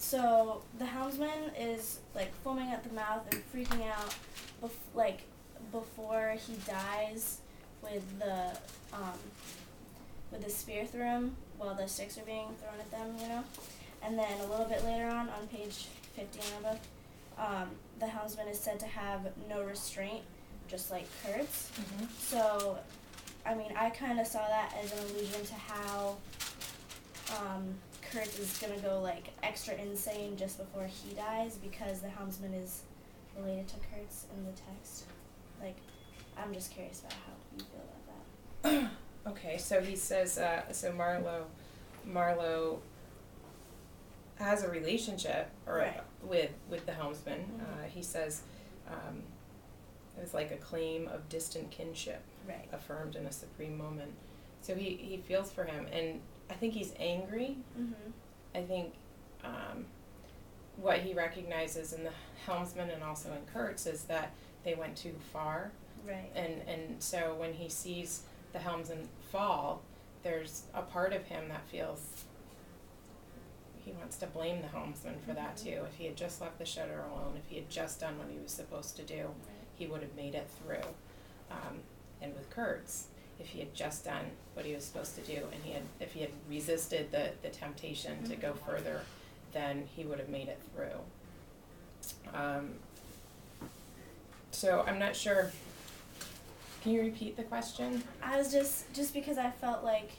So the helmsman is like foaming at the mouth and freaking out, before he dies with the spear through him while the sticks are being thrown at them, you know. And then a little bit later on page 50 and above, the helmsman is said to have no restraint, just like Kurtz. Mm-hmm. So, I mean, I kind of saw that as an allusion to how Kurtz is gonna go like extra insane just before he dies because the helmsman is related to Kurtz in the text. Like, I'm just curious about how you feel about that. Okay, so he says, so Marlowe has a relationship Right. with the helmsman. Mm-hmm. He says it was like a claim of distant kinship, Right. affirmed in a supreme moment. So he feels for him, and I think he's angry. Mm-hmm. I think what he recognizes in the helmsman and also in Kurtz is that they went too far. Right. And so when he sees the helmsman fall, there's a part of him that feels he wants to blame the helmsman for that too. If he had just left the shutter alone, if he had just done what he was supposed to do, he would have made it through. And with Kurtz, if he had just done what he was supposed to do, and if he had resisted the temptation to go further, then he would have made it through. So I'm not sure. Can you repeat the question? I was just because I felt like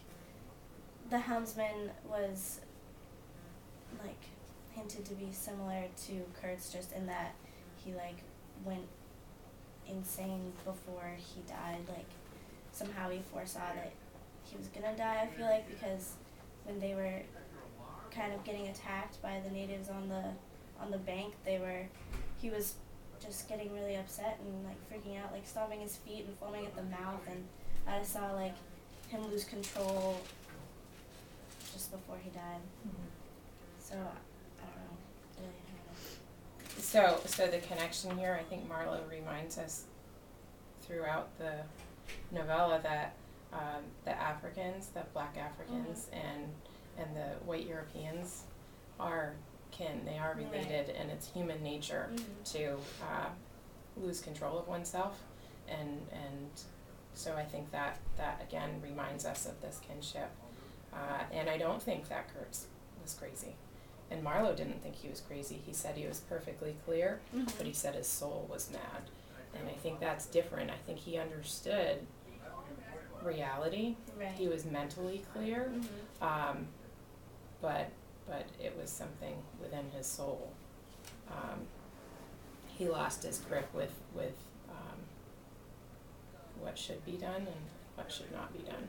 the helmsman was like hinted to be similar to Kurtz, just in that he like went insane before he died. Like somehow he foresaw that he was gonna die, I feel like, because when they were kind of getting attacked by the natives on the bank, he was just getting really upset and like freaking out, like stomping his feet and foaming at the mouth, and I saw like him lose control just before he died. Mm-hmm. So I don't know. Really, I don't know. So the connection here, I think Marlowe reminds us throughout the novella that the Africans, the black Africans, and the white Europeans are kin. They are related, and it's human nature to lose control of oneself, and so I think that again reminds us of this kinship. And I don't think that Kurtz was crazy. And Marlowe didn't think he was crazy. He said he was perfectly clear, but he said his soul was mad. And I think that's different. I think he understood reality. Right. He was mentally clear, but it was something within his soul. He lost his grip with what should be done and what should not be done.